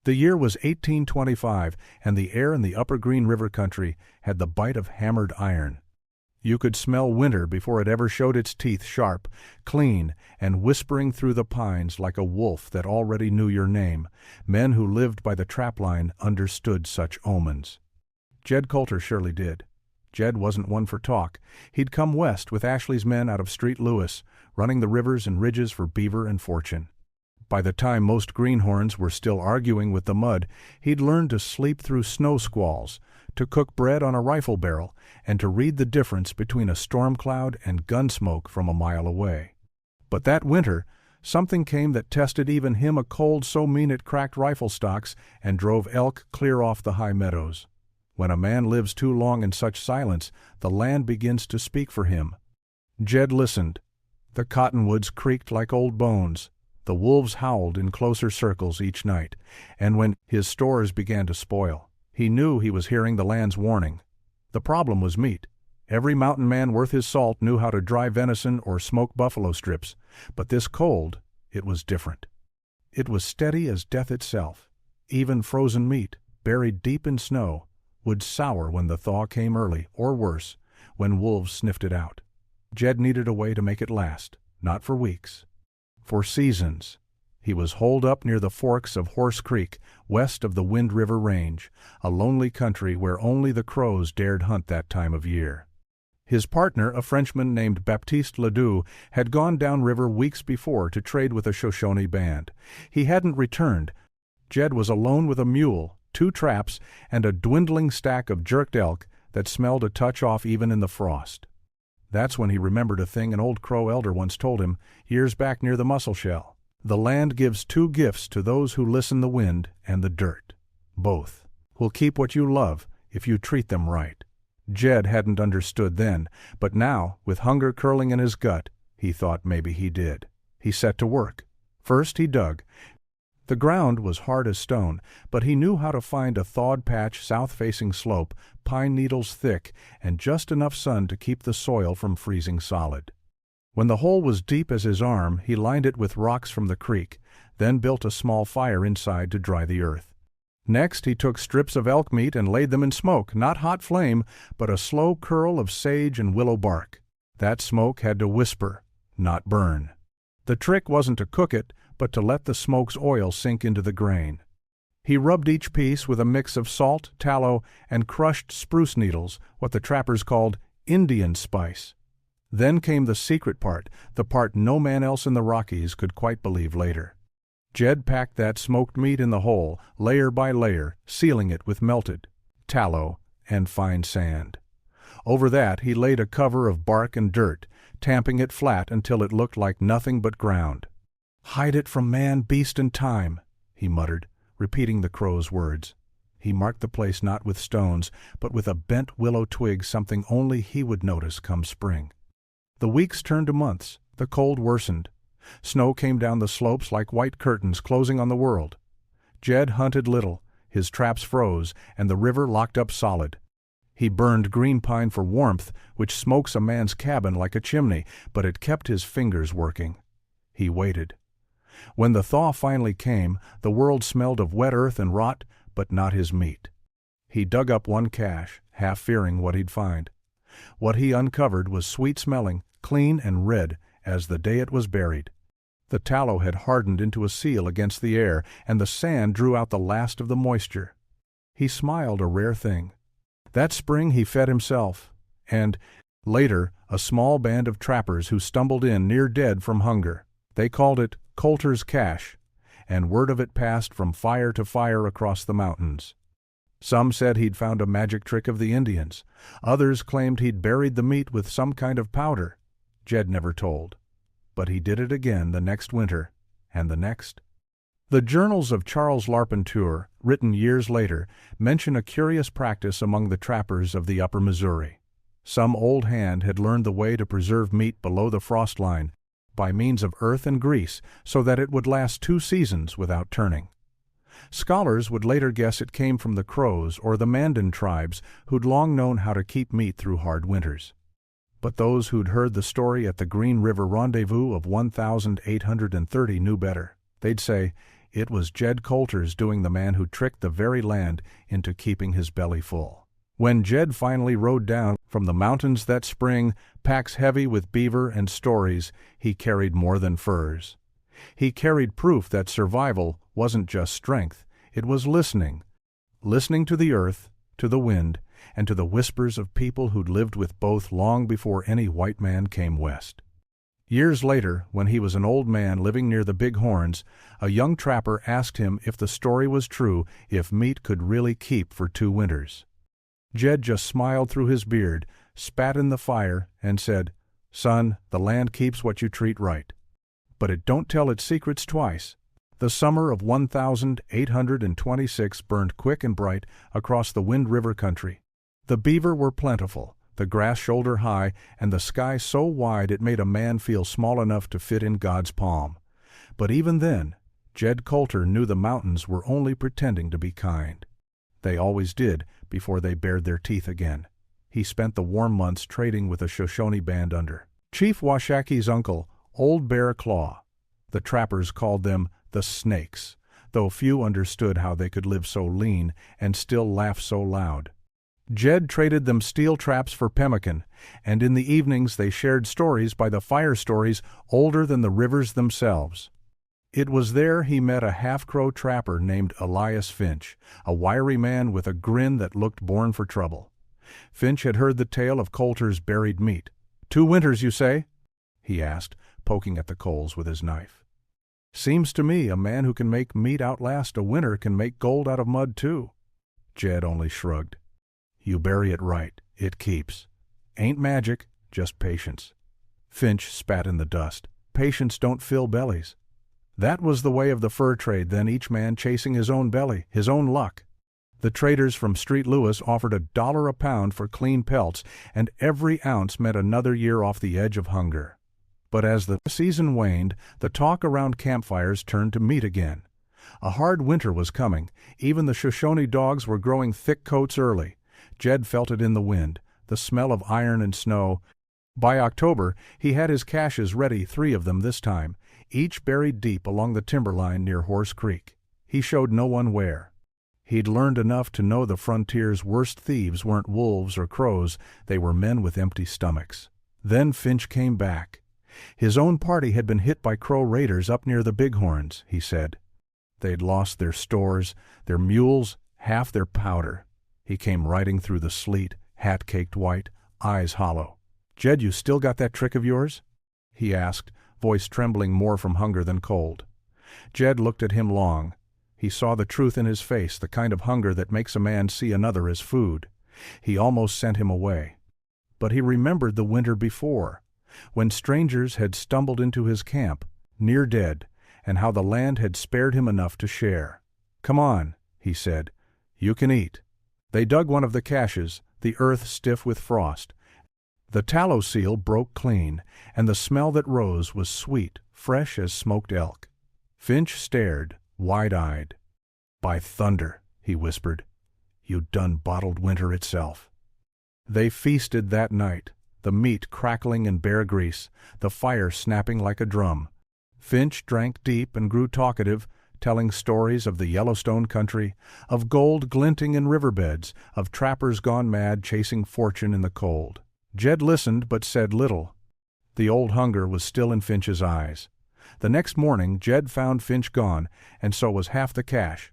The year was 1825, and the air in the upper Green River country had the bite of hammered iron. You could smell winter before it ever showed its teeth sharp, clean, and whispering through the pines like a wolf that already knew your name. Men who lived by the trapline understood such omens. Jed Colter surely did. Jed wasn't one for talk. He'd come west with Ashley's men out of Street Lewis, running the rivers and ridges for beaver and fortune. By the time most greenhorns were still arguing with the mud, he'd learned to sleep through snow squalls, to cook bread on a rifle barrel, and to read the difference between a storm cloud and gun smoke from a mile away. But that winter, something came that tested even him, a cold so mean it cracked rifle stocks and drove elk clear off the high meadows. When a man lives too long in such silence, the land begins to speak for him. Jed listened. The cottonwoods creaked like old bones. The wolves howled in closer circles each night, and when his stores began to spoil, he knew he was hearing the land's warning. The problem was meat. Every mountain man worth his salt knew how to dry venison or smoke buffalo strips, but this cold, it was different. It was steady as death itself. Even frozen meat, buried deep in snow, would sour when the thaw came early, or worse, when wolves sniffed it out. Jed needed a way to make it last, not for weeks, for seasons. He was holed up near the forks of Horse Creek, west of the Wind River Range, a lonely country where only the crows dared hunt that time of year. His partner, a Frenchman named Baptiste Ledoux, had gone downriver weeks before to trade with a Shoshone band. He hadn't returned. Jed was alone with a mule, 2 traps, and a dwindling stack of jerked elk that smelled a touch off even in the frost. That's when he remembered a thing an old Crow elder once told him, years back near the mussel shell. The land gives 2 gifts to those who listen, the wind and the dirt. Both will keep what you love if you treat them right. Jed hadn't understood then, but now, with hunger curling in his gut, he thought maybe he did. He set to work. First he dug. The ground was hard as stone, but he knew how to find a thawed patch, south-facing slope, pine needles thick, and just enough sun to keep the soil from freezing solid. When the hole was deep as his arm, he lined it with rocks from the creek, then built a small fire inside to dry the earth. Next he took strips of elk meat and laid them in smoke, not hot flame, but a slow curl of sage and willow bark. That smoke had to whisper, not burn. The trick wasn't to cook it, but to let the smoke's oil sink into the grain. He rubbed each piece with a mix of salt, tallow, and crushed spruce needles, what the trappers called Indian spice. Then came the secret part, the part no man else in the Rockies could quite believe later. Jed packed that smoked meat in the hole, layer by layer, sealing it with melted tallow and fine sand. Over that he laid a cover of bark and dirt, tamping it flat until it looked like nothing but ground. "Hide it from man, beast, and time," he muttered, repeating the crow's words. He marked the place not with stones, but with a bent willow twig, something only he would notice come spring. The weeks turned to months. The cold worsened. Snow came down the slopes like white curtains closing on the world. Jed hunted little. His traps froze, and the river locked up solid. He burned green pine for warmth, which smokes a man's cabin like a chimney, but it kept his fingers working. He waited. When the thaw finally came, the world smelled of wet earth and rot, but not his meat. He dug up one cache, half fearing what he'd find. What he uncovered was sweet-smelling, clean and red as the day it was buried. The tallow had hardened into a seal against the air, and the sand drew out the last of the moisture. He smiled, a rare thing. That spring he fed himself, and, later, a small band of trappers who stumbled in near dead from hunger. They called it Colter's Cache, and word of it passed from fire to fire across the mountains. Some said he'd found a magic trick of the Indians. Others claimed he'd buried the meat with some kind of powder. Jed never told. But he did it again the next winter, and the next. The journals of Charles Larpenteur, written years later, mention a curious practice among the trappers of the upper Missouri. Some old hand had learned the way to preserve meat below the frost line, by means of earth and grease, so that it would last 2 seasons without turning. Scholars would later guess it came from the Crows or the Mandan tribes who'd long known how to keep meat through hard winters. But those who'd heard the story at the Green River Rendezvous of 1830 knew better. They'd say, It was Jed Colter's doing, the man who tricked the very land into keeping his belly full. When Jed finally rode down from the mountains that spring, packs heavy with beaver and stories, he carried more than furs. He carried proof that survival wasn't just strength, it was listening. Listening to the earth, to the wind, and to the whispers of people who'd lived with both long before any white man came west. Years later, when he was an old man living near the Big Horns, a young trapper asked him if the story was true, if meat could really keep for 2 winters. Jed just smiled through his beard, spat in the fire, and said, "Son, the land keeps what you treat right. But it don't tell its secrets twice." The summer of 1826 burned quick and bright across the Wind River country. The beaver were plentiful, the grass shoulder high, and the sky so wide it made a man feel small enough to fit in God's palm. But even then, Jed Colter knew the mountains were only pretending to be kind. They always did before they bared their teeth again. He spent the warm months trading with a Shoshone band under Chief Washacky's uncle, Old Bear Claw. The trappers called them the Snakes, though few understood how they could live so lean and still laugh so loud. Jed traded them steel traps for pemmican, and in the evenings they shared stories by the fire, stories older than the rivers themselves. It was there he met a half-crow trapper named Elias Finch, a wiry man with a grin that looked born for trouble. Finch had heard the tale of Colter's buried meat. "2 winters, you say?" he asked, poking at the coals with his knife. "Seems to me a man who can make meat outlast a winter can make gold out of mud too." Jed only shrugged. "You bury it right, it keeps. Ain't magic, just patience." Finch spat in the dust. "Patience don't fill bellies." That was the way of the fur trade then, each man chasing his own belly, his own luck. The traders from Street Louis offered $1 a pound for clean pelts, and every ounce meant another year off the edge of hunger. But as the season waned, the talk around campfires turned to meat again. A hard winter was coming. Even the Shoshone dogs were growing thick coats early. Jed felt it in the wind, the smell of iron and snow. By October, he had his caches ready, 3 of them this time, each buried deep along the timberline near Horse Creek. He showed no one where. He'd learned enough to know the frontier's worst thieves weren't wolves or crows, they were men with empty stomachs. Then Finch came back. His own party had been hit by Crow raiders up near the Bighorns, he said. They'd lost their stores, their mules, half their powder. He came riding through the sleet, hat caked white, eyes hollow. "Jed, you still got that trick of yours?" he asked, voice trembling more from hunger than cold. Jed looked at him long. He saw the truth in his face, the kind of hunger that makes a man see another as food. He almost sent him away. But he remembered the winter before, when strangers had stumbled into his camp, near dead, and how the land had spared him enough to share. "Come on," he said. "You can eat." They dug one of the caches, the earth stiff with frost. The tallow seal broke clean, and the smell that rose was sweet, fresh as smoked elk. Finch stared, wide-eyed. "By thunder," he whispered, "you done bottled winter itself." They feasted that night, the meat crackling in bear grease, the fire snapping like a drum. Finch drank deep and grew talkative, telling stories of the Yellowstone country, of gold glinting in riverbeds, of trappers gone mad chasing fortune in the cold. Jed listened but said little. The old hunger was still in Finch's eyes. The next morning Jed found Finch gone, and so was half the cache.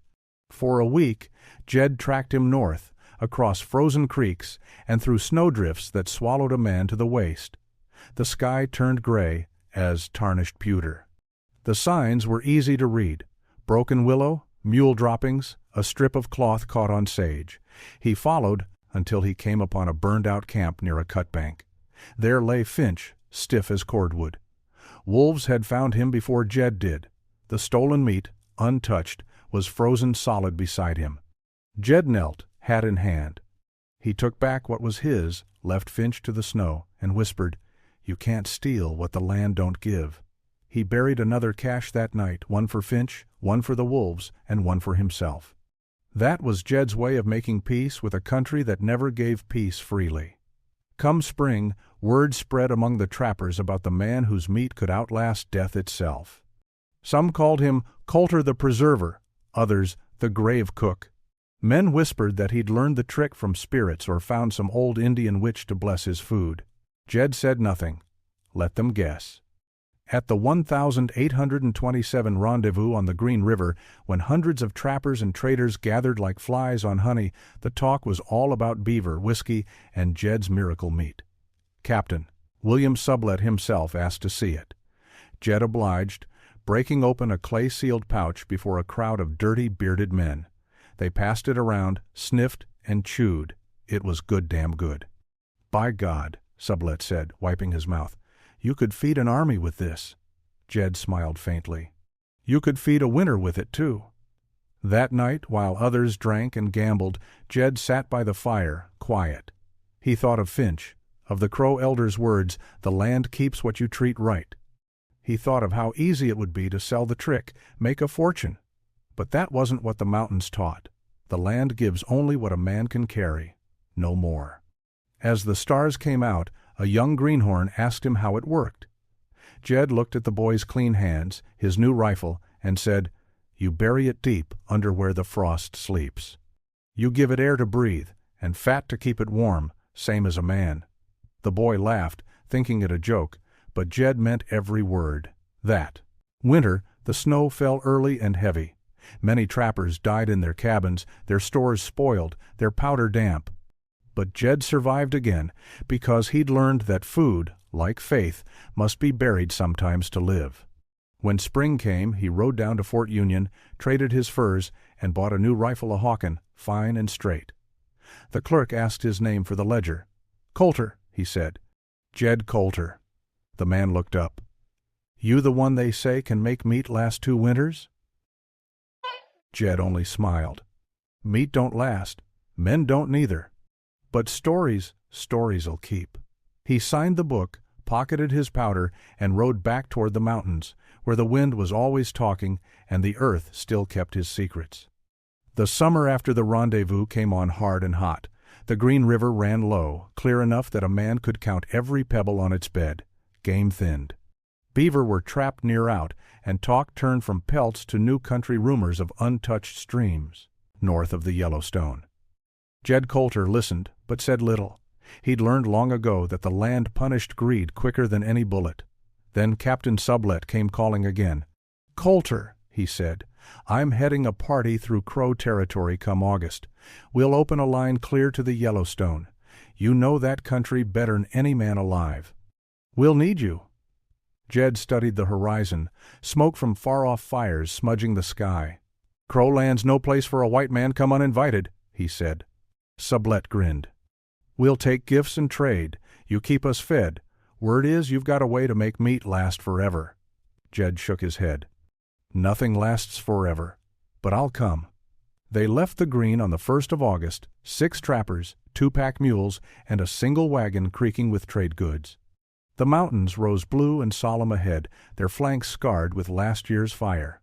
For a week Jed tracked him north, across frozen creeks, and through snowdrifts that swallowed a man to the waist. The sky turned gray as tarnished pewter. The signs were easy to read. Broken willow, mule droppings, a strip of cloth caught on sage. He followed until he came upon a burned-out camp near a cut bank. There lay Finch, stiff as cordwood. Wolves had found him before Jed did. The stolen meat, untouched, was frozen solid beside him. Jed knelt, hat in hand. He took back what was his, left Finch to the snow, and whispered, "You can't steal what the land don't give." He buried another cache that night, one for Finch, one for the wolves, and one for himself. That was Jed's way of making peace with a country that never gave peace freely. Come spring, word spread among the trappers about the man whose meat could outlast death itself. Some called him Colter the Preserver, others the Grave Cook. Men whispered that he'd learned the trick from spirits or found some old Indian witch to bless his food. Jed said nothing. Let them guess. At the 1827 rendezvous on the Green River, when hundreds of trappers and traders gathered like flies on honey, the talk was all about beaver, whiskey, and Jed's miracle meat. Captain William Sublette himself asked to see it. Jed obliged, breaking open a clay-sealed pouch before a crowd of dirty, bearded men. They passed it around, sniffed, and chewed. It was good damn good. "By God," Sublette said, wiping his mouth, "you could feed an army with this." Jed smiled faintly. "You could feed a winter with it, too." That night, while others drank and gambled, Jed sat by the fire, quiet. He thought of Finch, of the Crow elder's words, "The land keeps what you treat right." He thought of how easy it would be to sell the trick, make a fortune. But that wasn't what the mountains taught. The land gives only what a man can carry, no more. As the stars came out, a young greenhorn asked him how it worked. Jed looked at the boy's clean hands, his new rifle, and said, "You bury it deep under where the frost sleeps. You give it air to breathe, and fat to keep it warm, same as a man." The boy laughed, thinking it a joke, but Jed meant every word. That winter, the snow fell early and heavy. Many trappers died in their cabins, their stores spoiled, their powder damp. But Jed survived again, because he'd learned that food, like faith, must be buried sometimes to live. When spring came, he rode down to Fort Union, traded his furs, and bought a new rifle of Hawken, fine and straight. The clerk asked his name for the ledger. "Colter," he said. "Jed Colter." The man looked up. "You the one they say can make meat last 2 winters?" Jed only smiled. "Meat don't last. Men don't neither. But stories'll keep." He signed the book, pocketed his powder, and rode back toward the mountains, where the wind was always talking and the earth still kept his secrets. The summer after the rendezvous came on hard and hot. The Green River ran low, clear enough that a man could count every pebble on its bed. Game thinned. Beaver were trapped near out, and talk turned from pelts to new country rumors of untouched streams, north of the Yellowstone. Jed Colter listened, but said little. He'd learned long ago that the land punished greed quicker than any bullet. Then Captain Sublette came calling again. "Colter," he said, "I'm heading a party through Crow territory come August. We'll open a line clear to the Yellowstone. You know that country better'n any man alive. We'll need you." Jed studied the horizon, smoke from far-off fires smudging the sky. "Crowland's no place for a white man come uninvited," he said. Sublette grinned. "We'll take gifts and trade. You keep us fed. Word is you've got a way to make meat last forever." Jed shook his head. "Nothing lasts forever, but I'll come." They left the Green on the 1st of August, 6 trappers, 2 pack mules, and a single wagon creaking with trade goods. The mountains rose blue and solemn ahead, their flanks scarred with last year's fire.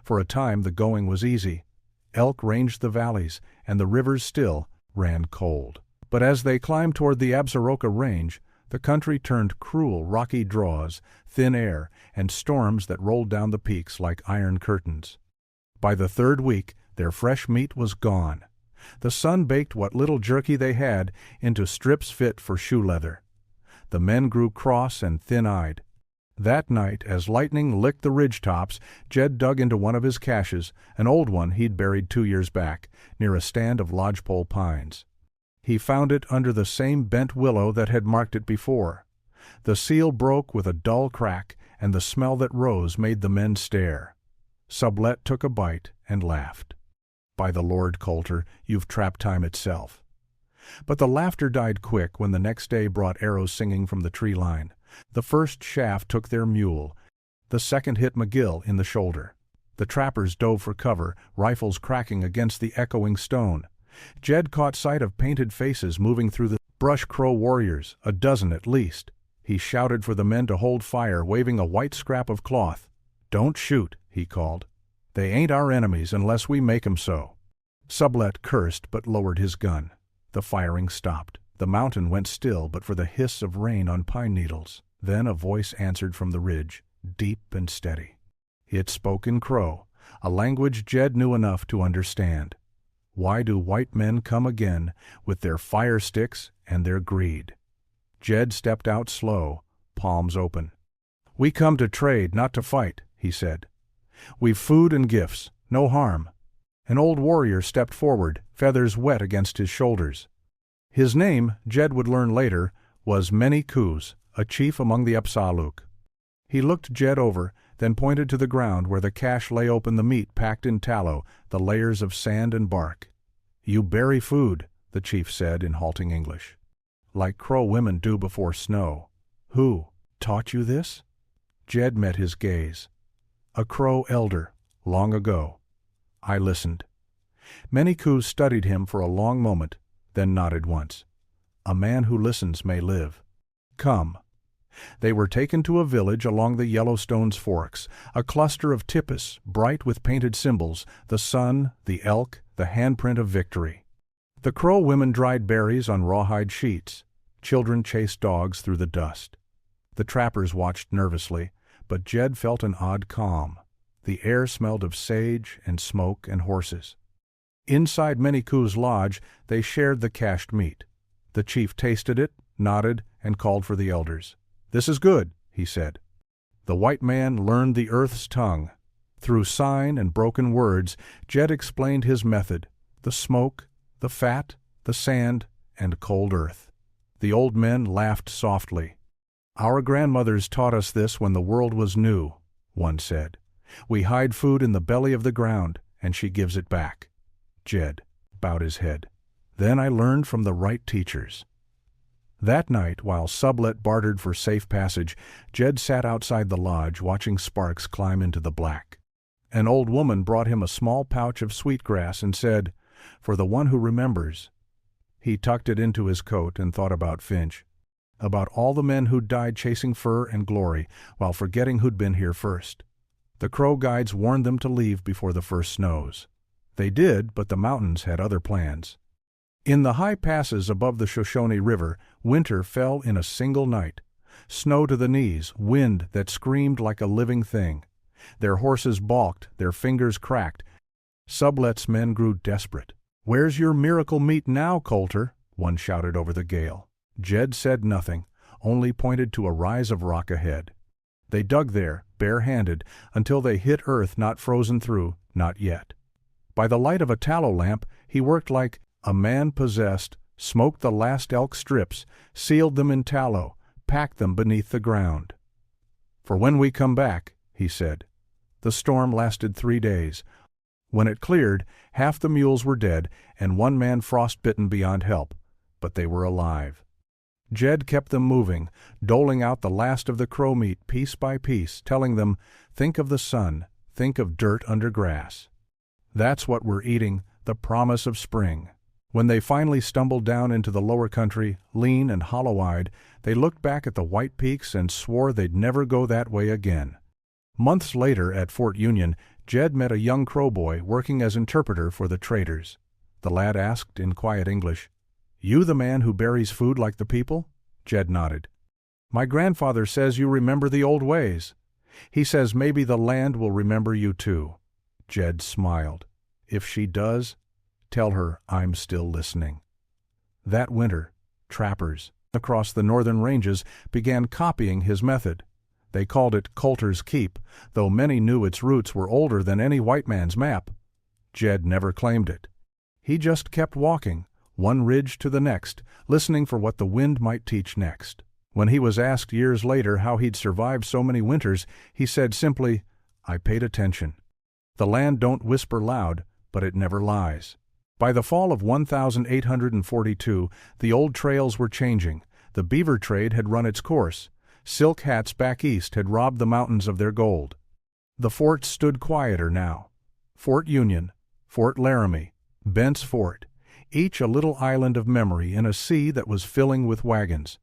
For a time the going was easy. Elk ranged the valleys, and the rivers still ran cold. But as they climbed toward the Absaroka Range, the country turned cruel rocky draws, thin air, and storms that rolled down the peaks like iron curtains. By the 3rd week, their fresh meat was gone. The sun baked what little jerky they had into strips fit for shoe leather. The men grew cross and thin-eyed. That night, as lightning licked the ridge tops, Jed dug into one of his caches, an old one he'd buried 2 years back, near a stand of lodgepole pines. He found it under the same bent willow that had marked it before. The seal broke with a dull crack, and the smell that rose made the men stare. Sublette took a bite and laughed. "By the Lord, Colter, you've trapped time itself." But the laughter died quick when the next day brought arrows singing from the tree line. The first shaft took their mule. The second hit McGill in the shoulder. The trappers dove for cover, rifles cracking against the echoing stone. Jed caught sight of painted faces moving through the brush. Crow warriors, a dozen at least. He shouted for the men to hold fire, waving a white scrap of cloth. "Don't shoot," he called. "They ain't our enemies unless we make 'em so." Sublette cursed but lowered his gun. The firing stopped. The mountain went still but for the hiss of rain on pine needles. Then a voice answered from the ridge, deep and steady. It spoke in Crow, a language Jed knew enough to understand. Why do white men come again with their fire sticks and their greed? Jed stepped out slow, palms open. We come to trade, not to fight, he said. We've food and gifts, no harm. An old warrior stepped forward, feathers wet against his shoulders. His name, Jed would learn later, was Many Coos, a chief among the Apsaluk. He looked Jed over, then pointed to the ground where the cache lay open, the meat packed in tallow, the layers of sand and bark. You bury food, the chief said in halting English. Like Crow women do before snow. Who taught you this? Jed met his gaze. A Crow elder, long ago. I listened. Many Coos studied him for a long moment, then nodded once. A man who listens may live. Come. They were taken to a village along the Yellowstone's forks, a cluster of tipis, bright with painted symbols, the sun, the elk, the handprint of victory. The Crow women dried berries on rawhide sheets. Children chased dogs through the dust. The trappers watched nervously, but Jed felt an odd calm. The air smelled of sage and smoke and horses. Inside Many Coos' lodge, they shared the cached meat. The chief tasted it, nodded, and called for the elders. This is good, he said. The white man learned the earth's tongue. Through sign and broken words, Jed explained his method, the smoke, the fat, the sand, and cold earth. The old men laughed softly. Our grandmothers taught us this when the world was new, one said. We hide food in the belly of the ground, and she gives it back. Jed bowed his head. Then I learned from the right teachers. That night, while Sublet bartered for safe passage, Jed sat outside the lodge watching sparks climb into the black. An old woman brought him a small pouch of sweetgrass and said, "For the one who remembers." He tucked it into his coat and thought about Finch, about all the men who'd died chasing fur and glory while forgetting who'd been here first. The Crow guides warned them to leave before the first snows. They did, but the mountains had other plans. In the high passes above the Shoshone River, winter fell in a single night. Snow to the knees, wind that screamed like a living thing. Their horses balked, their fingers cracked. Sublet's men grew desperate. "Where's your miracle meat now, Colter?" one shouted over the gale. Jed said nothing, only pointed to a rise of rock ahead. They dug there, bare-handed, until they hit earth not frozen through, not yet. By the light of a tallow lamp, he worked like a man possessed, smoked the last elk strips, sealed them in tallow, packed them beneath the ground. "For when we come back," he said. The storm lasted 3 days. When it cleared, half the mules were dead and one man frostbitten beyond help, but they were alive. Jed kept them moving, doling out the last of the crow meat piece by piece, telling them, "Think of the sun, think of dirt under grass. That's what we're eating, the promise of spring." When they finally stumbled down into the lower country, lean and hollow-eyed, they looked back at the white peaks and swore they'd never go that way again. Months later at Fort Union, Jed met a young Crow boy working as interpreter for the traders. The lad asked in quiet English, "You the man who buries food like the people?" Jed nodded. "My grandfather says you remember the old ways. He says maybe the land will remember you too." Jed smiled. "If she does, tell her I'm still listening." That winter, trappers across the northern ranges began copying his method. They called it Colter's Keep, though many knew its roots were older than any white man's map. Jed never claimed it. He just kept walking, one ridge to the next, listening for what the wind might teach next. When he was asked years later how he'd survived so many winters, he said simply, "I paid attention. The land don't whisper loud, but it never lies." By the fall of 1842, the old trails were changing. The beaver trade had run its course. Silk hats back east had robbed the mountains of their gold. The forts stood quieter now. Fort Union, Fort Laramie, Bent's Fort, each a little island of memory in a sea that was filling with wagons.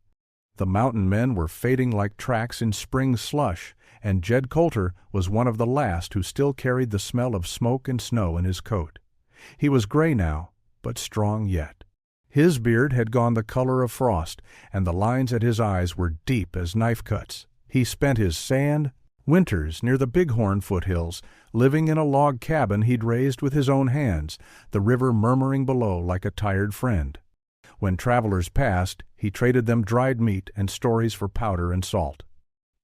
The mountain men were fading like tracks in spring slush, and Jed Colter was one of the last who still carried the smell of smoke and snow in his coat. He was gray now, but strong yet. His beard had gone the color of frost, and the lines at his eyes were deep as knife cuts. He spent his sand, Winters near the Bighorn foothills, living in a log cabin he'd raised with his own hands, the river murmuring below like a tired friend. When travelers passed, he traded them dried meat and stories for powder and salt.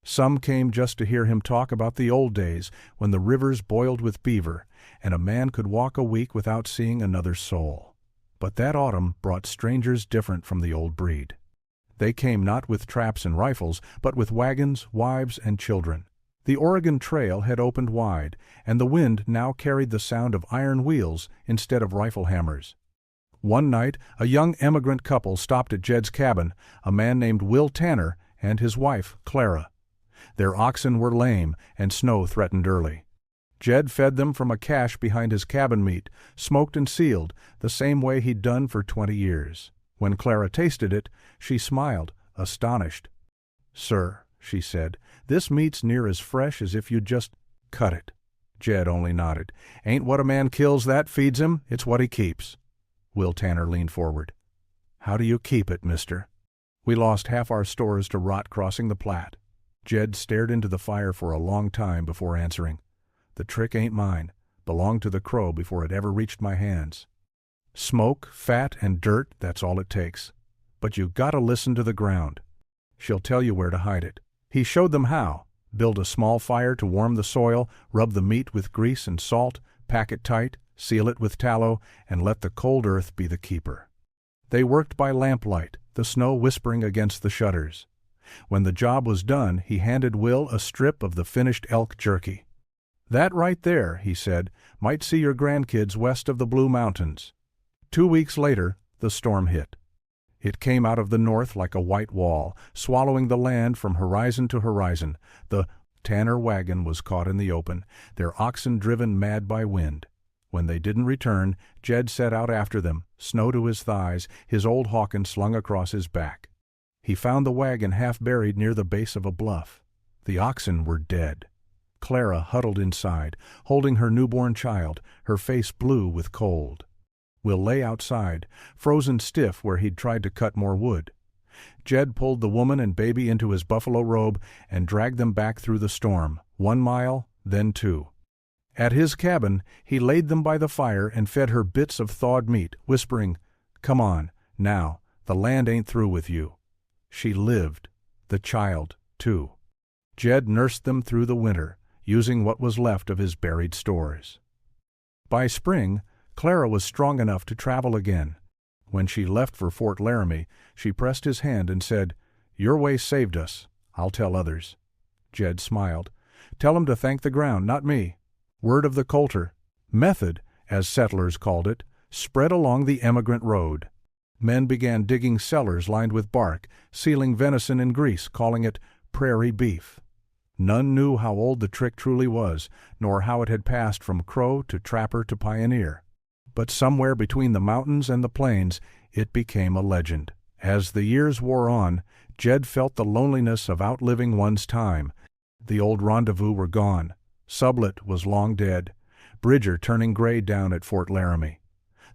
Some came just to hear him talk about the old days when the rivers boiled with beaver, and a man could walk a week without seeing another soul. But that autumn brought strangers different from the old breed. They came not with traps and rifles, but with wagons, wives, and children. The Oregon Trail had opened wide, and the wind now carried the sound of iron wheels instead of rifle hammers. One night, a young emigrant couple stopped at Jed's cabin, a man named Will Tanner and his wife, Clara. Their oxen were lame, and snow threatened early. Jed fed them from a cache behind his cabin meat, smoked and sealed, the same way he'd done for 20 years. When Clara tasted it, she smiled, astonished. "Sir," she said, "this meat's near as fresh as if you'd just cut it." Jed only nodded. "Ain't what a man kills that feeds him, it's what he keeps." Will Tanner leaned forward. "How do you keep it, mister?" "We lost half our stores to rot crossing the Platte." Jed stared into the fire for a long time before answering. "The trick ain't mine. Belonged to the Crow before it ever reached my hands. Smoke, fat, and dirt, that's all it takes. But you gotta listen to the ground. She'll tell you where to hide it." He showed them how. Build a small fire to warm the soil, rub the meat with grease and salt, pack it tight, seal it with tallow, and let the cold earth be the keeper. They worked by lamplight, the snow whispering against the shutters. When the job was done, he handed Will a strip of the finished elk jerky. "That right there," he said, "might see your grandkids west of the Blue Mountains." 2 weeks later, the storm hit. It came out of the north like a white wall, swallowing the land from horizon to horizon. The Tanner wagon was caught in the open, their oxen driven mad by wind. When they didn't return, Jed set out after them, snow to his thighs, his old Hawken slung across his back. He found the wagon half buried near the base of a bluff. The oxen were dead. Clara huddled inside, holding her newborn child, her face blue with cold. Will lay outside, frozen stiff where he'd tried to cut more wood. Jed pulled the woman and baby into his buffalo robe and dragged them back through the storm, 1 mile, then 2. At his cabin, he laid them by the fire and fed her bits of thawed meat, whispering, "Come on, now, the land ain't through with you." She lived, the child, too. Jed nursed them through the winter, using what was left of his buried stores. By spring, Clara was strong enough to travel again. When she left for Fort Laramie, she pressed his hand and said, "Your way saved us. I'll tell others." Jed smiled. "Tell 'em to thank the ground, not me." Word of the Colter method, as settlers called it, spread along the emigrant road. Men began digging cellars lined with bark, sealing venison in grease, calling it prairie beef. None knew how old the trick truly was, nor how it had passed from Crow to trapper to pioneer. But somewhere between the mountains and the plains, it became a legend. As the years wore on, Jed felt the loneliness of outliving one's time. The old rendezvous were gone. Sublet was long dead. Bridger turning gray down at Fort Laramie.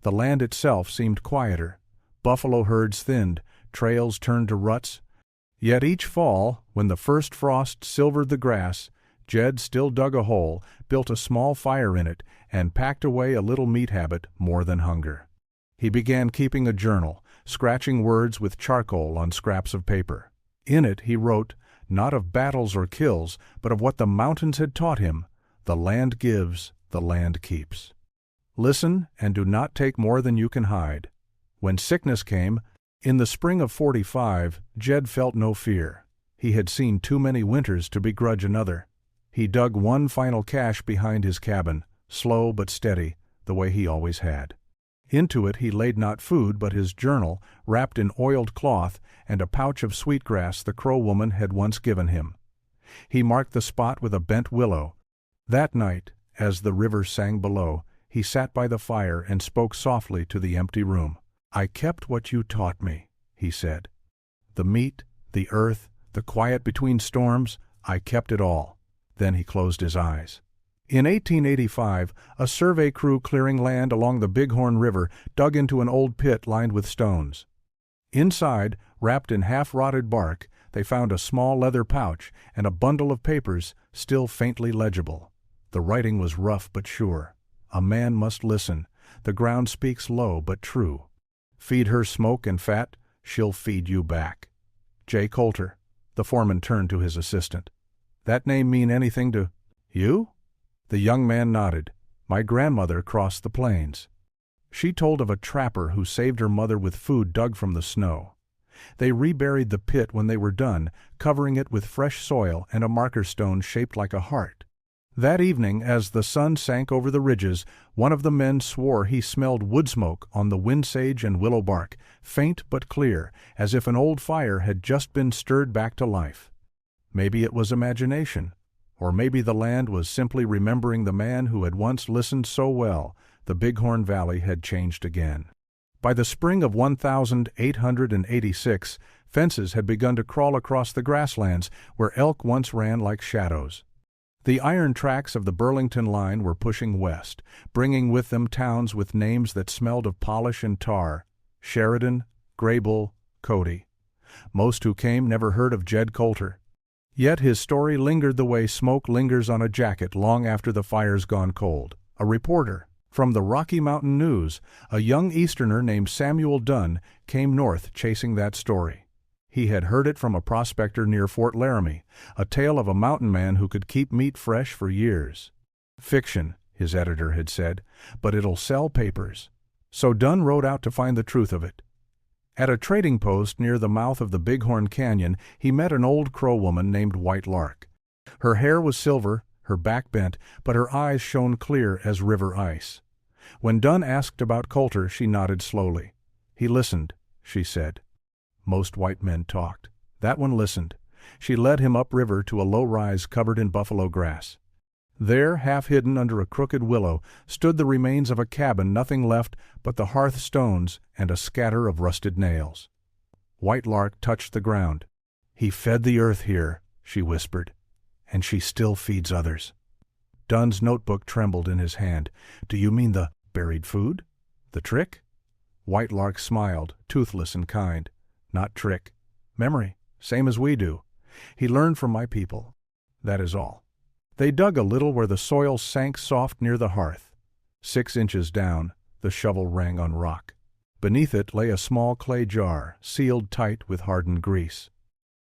The land itself seemed quieter. Buffalo herds thinned, trails turned to ruts. Yet each fall, when the first frost silvered the grass, Jed still dug a hole, built a small fire in it, and packed away a little meat habit more than hunger. He began keeping a journal, scratching words with charcoal on scraps of paper. In it he wrote, not of battles or kills, but of what the mountains had taught him. The land gives, the land keeps. Listen, and do not take more than you can hide. When sickness came, in the spring of '45, Jed felt no fear. He had seen too many winters to begrudge another. He dug one final cache behind his cabin, slow but steady, the way he always had. Into it he laid not food but his journal, wrapped in oiled cloth, and a pouch of sweetgrass the Crow woman had once given him. He marked the spot with a bent willow. That night, as the river sang below, he sat by the fire and spoke softly to the empty room. "I kept what you taught me," he said. "The meat, the earth, the quiet between storms, I kept it all." Then he closed his eyes. In 1885, a survey crew clearing land along the Bighorn River dug into an old pit lined with stones. Inside, wrapped in half-rotted bark, they found a small leather pouch and a bundle of papers, still faintly legible. The writing was rough but sure. A man must listen. The ground speaks low but true. Feed her smoke and fat, she'll feed you back. J. Colter. The foreman turned to his assistant. That name mean anything to you? The young man nodded. My grandmother crossed the plains. She told of a trapper who saved her mother with food dug from the snow. They reburied the pit when they were done, covering it with fresh soil and a marker stone shaped like a heart. That evening, as the sun sank over the ridges, one of the men swore he smelled wood smoke on the windsage and willow bark, faint but clear, as if an old fire had just been stirred back to life. Maybe it was imagination, or maybe the land was simply remembering the man who had once listened so well. The Bighorn Valley had changed again. By the spring of 1886, fences had begun to crawl across the grasslands where elk once ran like shadows. The iron tracks of the Burlington line were pushing west, bringing with them towns with names that smelled of polish and tar: Sheridan, Graybull, Cody. Most who came never heard of Jed Colter. Yet his story lingered the way smoke lingers on a jacket long after the fire's gone cold. A reporter from the Rocky Mountain News, a young Easterner named Samuel Dunn, came north chasing that story. He had heard it from a prospector near Fort Laramie, a tale of a mountain man who could keep meat fresh for years. Fiction, his editor had said, but it'll sell papers. So Dunn rode out to find the truth of it. At a trading post near the mouth of the Bighorn Canyon, he met an old Crow woman named White Lark. Her hair was silver, her back bent, but her eyes shone clear as river ice. When Dunn asked about Colter, she nodded slowly. He listened, she said. Most white men talked. That one listened. She led him upriver to a low rise covered in buffalo grass. There, half hidden under a crooked willow, stood the remains of a cabin, nothing left but the hearth stones and a scatter of rusted nails. White Lark touched the ground. He fed the earth here, she whispered, and she still feeds others. Dunn's notebook trembled in his hand. Do you mean the buried food? The trick? White Lark smiled, toothless and kind. Not trick. Memory, same as we do. He learned from my people. That is all. They dug a little where the soil sank soft near the hearth. 6 inches down, the shovel rang on rock. Beneath it lay a small clay jar, sealed tight with hardened grease.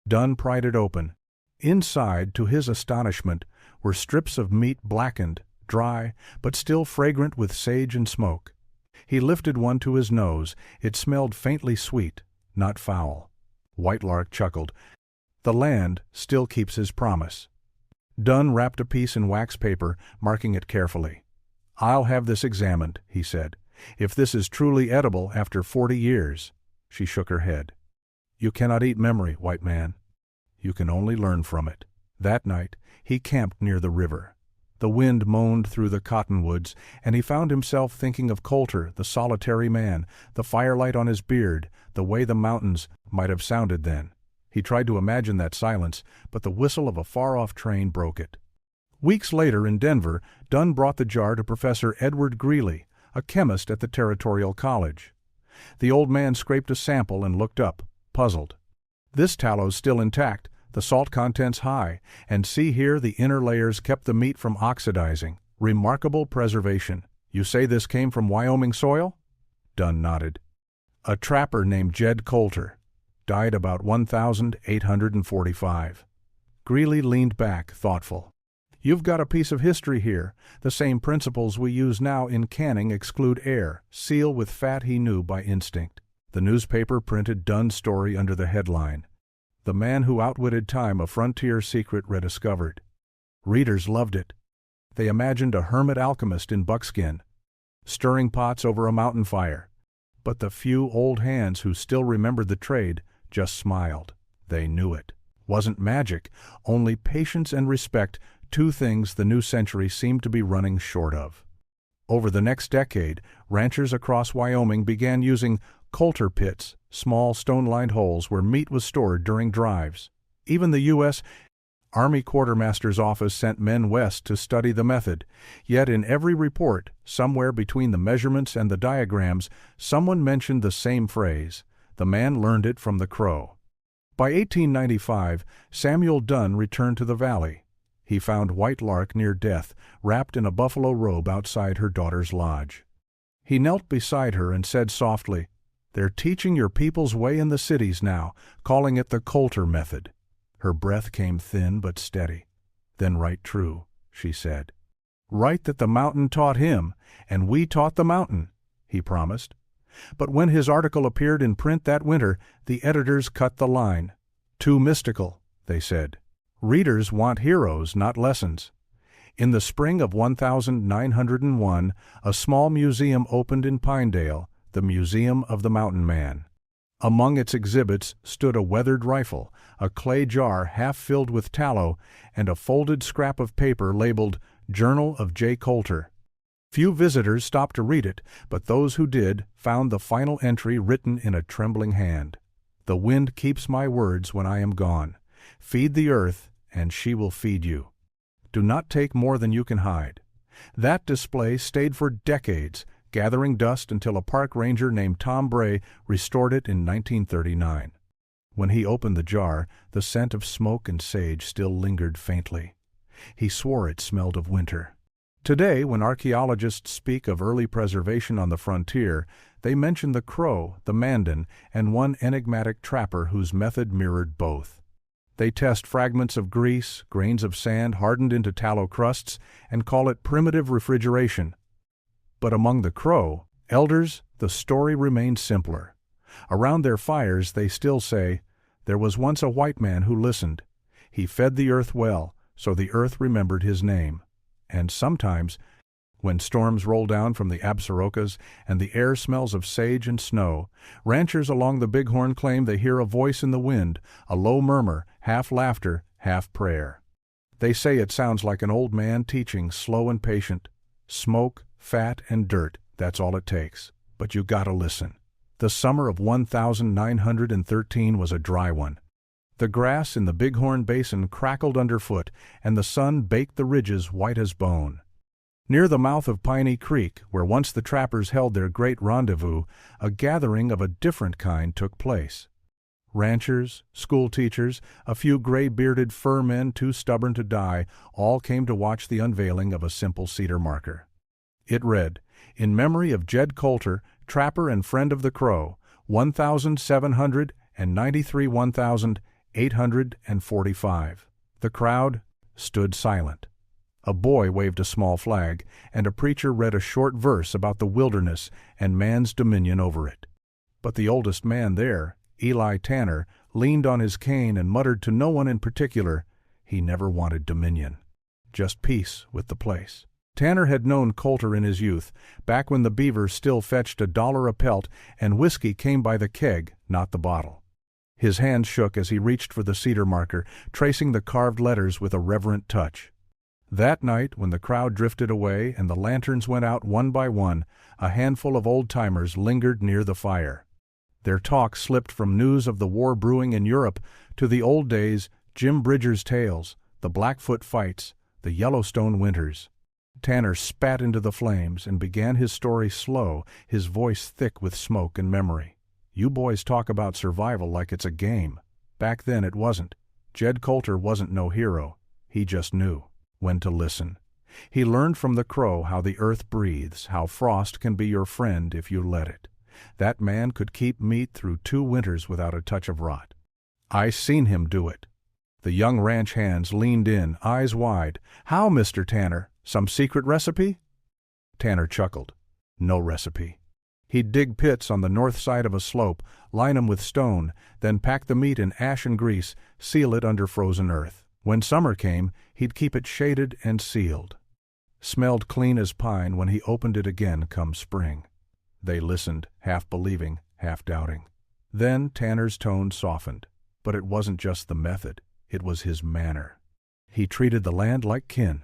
Dunn pried it open. Inside, to his astonishment, were strips of meat blackened, dry, but still fragrant with sage and smoke. He lifted one to his nose. It smelled faintly sweet, not foul. White Lark chuckled. The land still keeps his promise. Dunn wrapped a piece in wax paper, marking it carefully. I'll have this examined, he said. If this is truly edible after 40 years. She shook her head. You cannot eat memory, white man. You can only learn from it. That night, he camped near the river. The wind moaned through the cottonwoods, and he found himself thinking of Colter, the solitary man, the firelight on his beard, the way the mountains might have sounded then. He tried to imagine that silence, but the whistle of a far-off train broke it. Weeks later in Denver, Dunn brought the jar to Professor Edward Greeley, a chemist at the Territorial College. The old man scraped a sample and looked up, puzzled. This tallow's still intact, the salt content's high, and see here the inner layers kept the meat from oxidizing. Remarkable preservation. You say this came from Wyoming soil? Dunn nodded. A trapper named Jed Colter. Died about 1845. Greeley leaned back, thoughtful. You've got a piece of history here. The same principles we use now in canning exclude air, seal with fat he knew by instinct. The newspaper printed Dunn's story under the headline, The Man Who Outwitted Time, a Frontier Secret Rediscovered. Readers loved it. They imagined a hermit alchemist in buckskin, stirring pots over a mountain fire. But the few old hands who still remembered the trade just smiled. They knew it. Wasn't magic, only patience and respect, 2 things the new century seemed to be running short of. Over the next decade, ranchers across Wyoming began using Colter pits, small stone-lined holes where meat was stored during drives. Even the U.S. Army Quartermaster's Office sent men west to study the method. Yet in every report, somewhere between the measurements and the diagrams, someone mentioned the same phrase. The man learned it from the crow. By 1895, Samuel Dunn returned to the valley. He found White Lark near death, wrapped in a buffalo robe outside her daughter's lodge. He knelt beside her and said softly, "They're teaching your people's way in the cities now, calling it the Colter method." Her breath came thin but steady. "Then right true," she said. "Right that the mountain taught him, and we taught the mountain," he promised. But when his article appeared in print that winter, the editors cut the line. "Too mystical," they said. "Readers want heroes, not lessons." In the spring of 1901, a small museum opened in Pinedale, the Museum of the Mountain Man. Among its exhibits stood a weathered rifle, a clay jar half filled with tallow, and a folded scrap of paper labeled Journal of Jed Colter. Few visitors stopped to read it, but those who did found the final entry written in a trembling hand. "The wind keeps my words when I am gone. Feed the earth, and she will feed you. Do not take more than you can hide." That display stayed for decades, gathering dust until a park ranger named Tom Bray restored it in 1939. When he opened the jar, the scent of smoke and sage still lingered faintly. He swore it smelled of winter. Today, when archaeologists speak of early preservation on the frontier, they mention the Crow, the Mandan, and one enigmatic trapper whose method mirrored both. They test fragments of grease, grains of sand hardened into tallow crusts, and call it primitive refrigeration. But among the Crow elders, the story remains simpler. Around their fires they still say, "There was once a white man who listened. He fed the earth well, so the earth remembered his name." And sometimes, when storms roll down from the Absarokas and the air smells of sage and snow, ranchers along the Bighorn claim they hear a voice in the wind, a low murmur, half laughter, half prayer. They say it sounds like an old man teaching, slow and patient. Smoke, fat, and dirt, that's all it takes. But you gotta listen. The summer of 1913 was a dry one. The grass in the Bighorn Basin crackled underfoot, and the sun baked the ridges white as bone. Near the mouth of Piney Creek, where once the trappers held their great rendezvous, a gathering of a different kind took place. Ranchers, school teachers, a few gray-bearded fur men too stubborn to die, all came to watch the unveiling of a simple cedar marker. It read, "In memory of Jed Colter, trapper and friend of the Crow, 1793 1845. The crowd stood silent. A boy waved a small flag, and a preacher read a short verse about the wilderness and man's dominion over it. But the oldest man there, Eli Tanner, leaned on his cane and muttered to no one in particular, he never wanted dominion, just peace with the place. Tanner had known Colter in his youth, back when the beaver still fetched $1 a pelt and whiskey came by the keg, not the bottle. His hand shook as he reached for the cedar marker, tracing the carved letters with a reverent touch. That night, when the crowd drifted away and the lanterns went out one by one, a handful of old-timers lingered near the fire. Their talk slipped from news of the war brewing in Europe to the old days, Jim Bridger's tales, the Blackfoot fights, the Yellowstone winters. Tanner spat into the flames and began his story slow, his voice thick with smoke and memory. "You boys talk about survival like it's a game. Back then it wasn't. Jed Colter wasn't no hero. He just knew when to listen. He learned from the Crow how the earth breathes, how frost can be your friend if you let it. That man could keep meat through 2 winters without a touch of rot. I seen him do it." The young ranch hands leaned in, eyes wide. "How, Mr. Tanner? Some secret recipe?" Tanner chuckled. "No recipe. He'd dig pits on the north side of a slope, line 'em with stone, then pack the meat in ash and grease, seal it under frozen earth. When summer came, he'd keep it shaded and sealed. Smelled clean as pine when he opened it again come spring." They listened, half believing, half doubting. Then Tanner's tone softened. But it wasn't just the method, it was his manner. He treated the land like kin.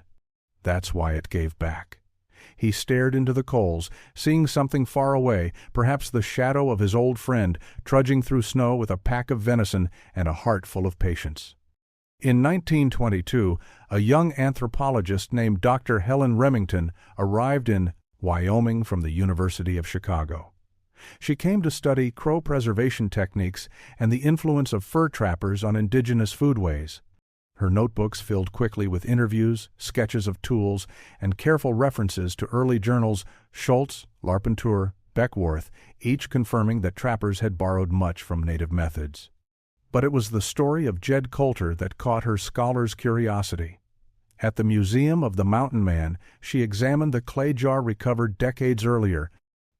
That's why it gave back. He stared into the coals, seeing something far away, perhaps the shadow of his old friend, trudging through snow with a pack of venison and a heart full of patience. In 1922, a young anthropologist named Dr. Helen Remington arrived in Wyoming from the University of Chicago. She came to study crow preservation techniques and the influence of fur trappers on indigenous foodways. Her notebooks filled quickly with interviews, sketches of tools, and careful references to early journals Schultz, Larpenteur, Beckworth, each confirming that trappers had borrowed much from native methods. But it was the story of Jed Colter that caught her scholar's curiosity. At the Museum of the Mountain Man, she examined the clay jar recovered decades earlier.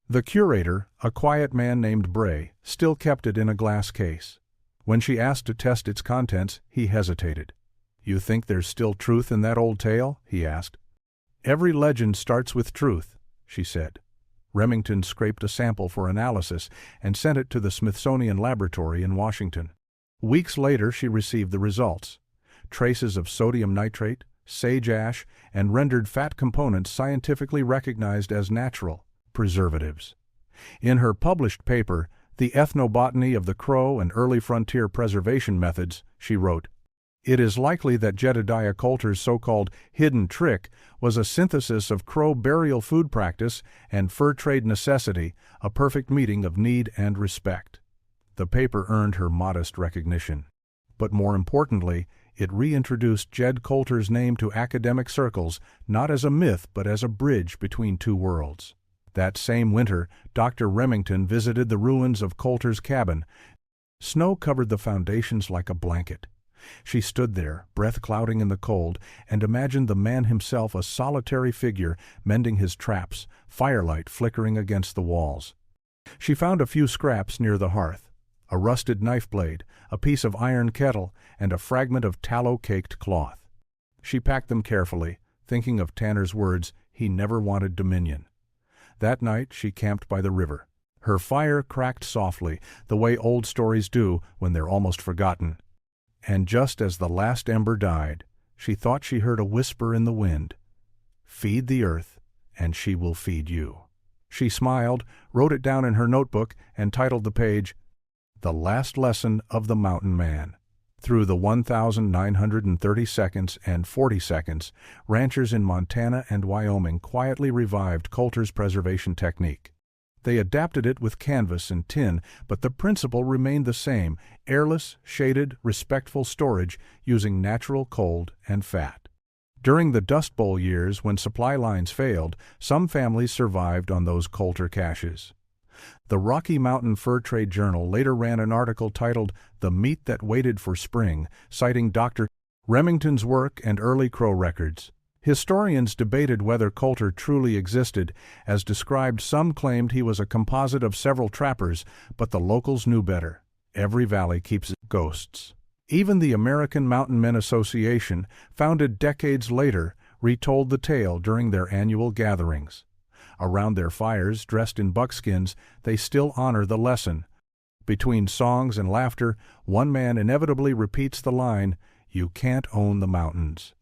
The curator, a quiet man named Bray, still kept it in a glass case. When she asked to test its contents, he hesitated. "You think there's still truth in that old tale?" he asked. "Every legend starts with truth," she said. Remington scraped a sample for analysis and sent it to the Smithsonian Laboratory in Washington. Weeks later she received the results. Traces of sodium nitrate, sage ash, and rendered fat components scientifically recognized as natural preservatives. In her published paper, The Ethnobotany of the Crow and Early Frontier Preservation Methods, she wrote, "It is likely that Jedediah Colter's so-called hidden trick was a synthesis of crow burial food practice and fur trade necessity, a perfect meeting of need and respect." The paper earned her modest recognition. But more importantly, it reintroduced Jed Colter's name to academic circles, not as a myth but as a bridge between two worlds. That same winter, Dr. Remington visited the ruins of Colter's cabin. Snow covered the foundations like a blanket. She stood there, breath clouding in the cold, and imagined the man himself a solitary figure mending his traps, firelight flickering against the walls. She found a few scraps near the hearth. A rusted knife blade, a piece of iron kettle, and a fragment of tallow-caked cloth. She packed them carefully, thinking of Tanner's words, "He never wanted dominion." That night she camped by the river. Her fire cracked softly, the way old stories do when they're almost forgotten. And just as the last ember died, she thought she heard a whisper in the wind, "Feed the earth, and she will feed you." She smiled, wrote it down in her notebook, and titled the page, "The Last Lesson of the Mountain Man." Through the 1,930 seconds and 40 seconds, ranchers in Montana and Wyoming quietly revived Colter's preservation technique. They adapted it with canvas and tin, but the principle remained the same: airless, shaded, respectful storage using natural cold and fat. During the Dust Bowl years, when supply lines failed, some families survived on those Colter caches. The Rocky Mountain Fur Trade Journal later ran an article titled "The Meat That Waited for Spring," citing Dr. Remington's work and early crow records. Historians debated whether Colter truly existed. As described, some claimed he was a composite of several trappers, but the locals knew better. Every valley keeps its ghosts. Even the American Mountain Men Association, founded decades later, retold the tale during their annual gatherings. Around their fires, dressed in buckskins, they still honor the lesson. Between songs and laughter, one man inevitably repeats the line, "You can't own the mountains.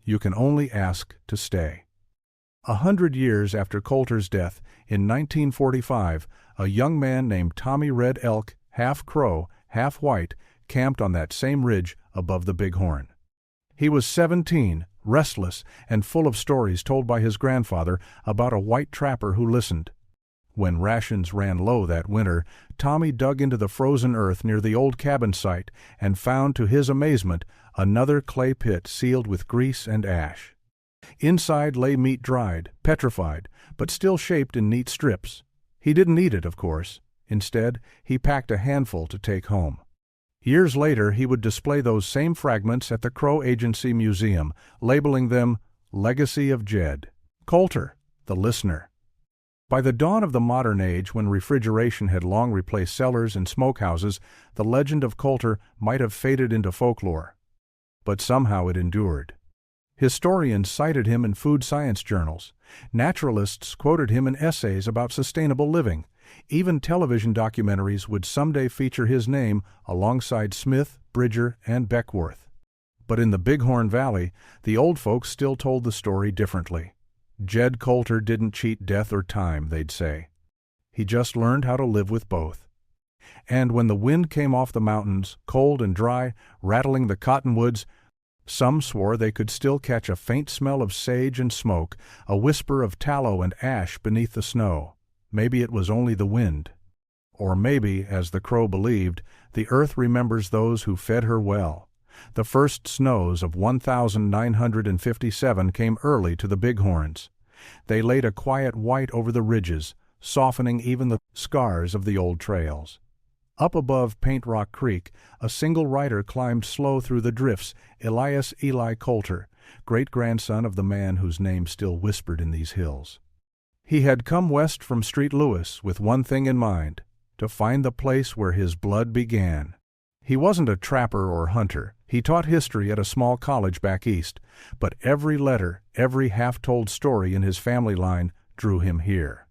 You can only ask to stay." 100 years after Colter's death, in 1945, a young man named Tommy Red Elk, half crow, half white, camped on that same ridge above the Bighorn. He was 17, restless, and full of stories told by his grandfather about a white trapper who listened. When rations ran low that winter, Tommy dug into the frozen earth near the old cabin site and found, to his amazement, another clay pit sealed with grease and ash. Inside lay meat dried, petrified, but still shaped in neat strips. He didn't eat it, of course. Instead, he packed a handful to take home. Years later, he would display those same fragments at the Crow Agency Museum, labeling them "Legacy of Jed Colter, the Listener." By the dawn of the modern age, when refrigeration had long replaced cellars and smokehouses, the legend of Colter might have faded into folklore. But somehow it endured. Historians cited him in food science journals. Naturalists quoted him in essays about sustainable living. Even television documentaries would someday feature his name alongside Smith, Bridger, and Beckworth. But in the Bighorn Valley, the old folks still told the story differently. Jed Colter didn't cheat death or time, they'd say. He just learned how to live with both. And when the wind came off the mountains, cold and dry, rattling the cottonwoods, some swore they could still catch a faint smell of sage and smoke, a whisper of tallow and ash beneath the snow. Maybe it was only the wind, Or maybe, as the crow believed, the earth remembers those who fed her well. The first snows of 1957 came early to the bighorns. They laid a quiet white over the ridges, softening even the scars of the old trails. Up above Paint Rock Creek, a single rider climbed slow through the drifts, Elias Eli Colter, great-grandson of the man whose name still whispered in these hills. He had come west from Street Louis with one thing in mind, to find the place where his blood began. He wasn't a trapper or hunter. He taught history at a small college back east, but every letter, every half-told story in his family line drew him here.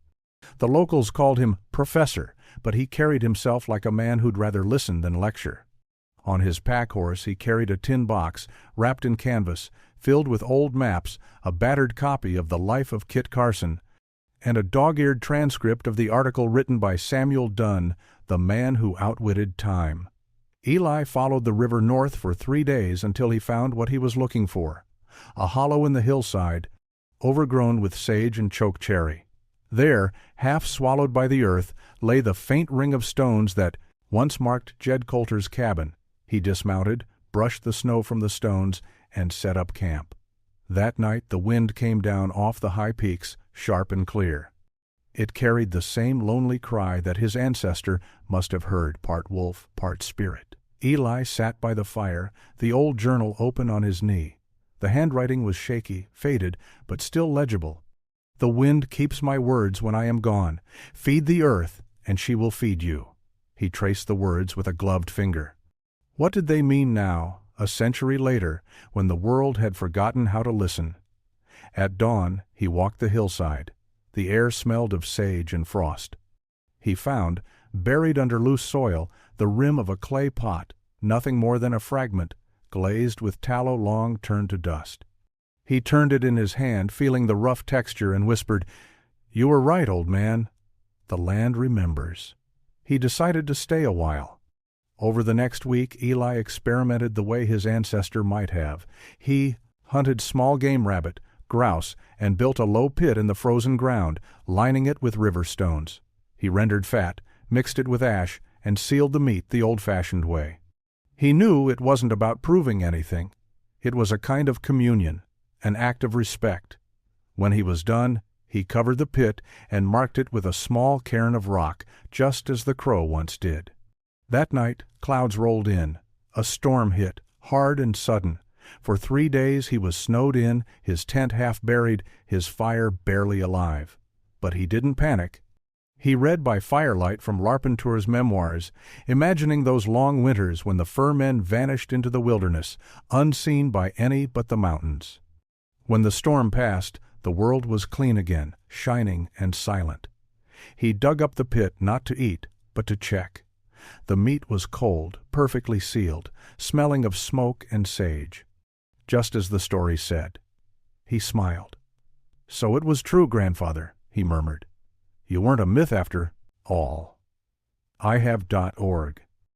The locals called him Professor, but he carried himself like a man who'd rather listen than lecture. On his pack horse he carried a tin box, wrapped in canvas, filled with old maps, a battered copy of The Life of Kit Carson, and a dog-eared transcript of the article written by Samuel Dunn, the man who outwitted time. Eli followed the river north for 3 days until he found what he was looking for, a hollow in the hillside, overgrown with sage and chokecherry. There, half swallowed by the earth, lay the faint ring of stones that once marked Jed Colter's cabin. He dismounted, brushed the snow from the stones, and set up camp. That night the wind came down off the high peaks, sharp and clear. It carried the same lonely cry that his ancestor must have heard, part wolf, part spirit. Eli sat by the fire, the old journal open on his knee. The handwriting was shaky, faded, but still legible. "The wind keeps my words when I am gone. Feed the earth, and she will feed you." He traced the words with a gloved finger. What did they mean now, a century later, when the world had forgotten how to listen? At dawn, he walked the hillside. The air smelled of sage and frost. He found, buried under loose soil, the rim of a clay pot, nothing more than a fragment, glazed with tallow long turned to dust. He turned it in his hand, feeling the rough texture, and whispered, "You were right, old man. The land remembers." He decided to stay a while. Over the next week, Eli experimented the way his ancestor might have. He hunted small game rabbit, grouse, and built a low pit in the frozen ground, lining it with river stones. He rendered fat, mixed it with ash, and sealed the meat the old-fashioned way. He knew it wasn't about proving anything. It was a kind of communion, an act of respect. When he was done, he covered the pit and marked it with a small cairn of rock, just as the crow once did. That night, clouds rolled in. A storm hit, hard and sudden. For 3 days he was snowed in, his tent half buried, his fire barely alive. But he didn't panic. He read by firelight from Larpenteur's memoirs, imagining those long winters when the fur men vanished into the wilderness, unseen by any but the mountains. When the storm passed, the world was clean again, shining and silent. He dug up the pit not to eat, but to check. The meat was cold, perfectly sealed, smelling of smoke and sage. Just as the story said. He smiled. "So it was true, grandfather," he murmured. "You weren't a myth after all." IHave.org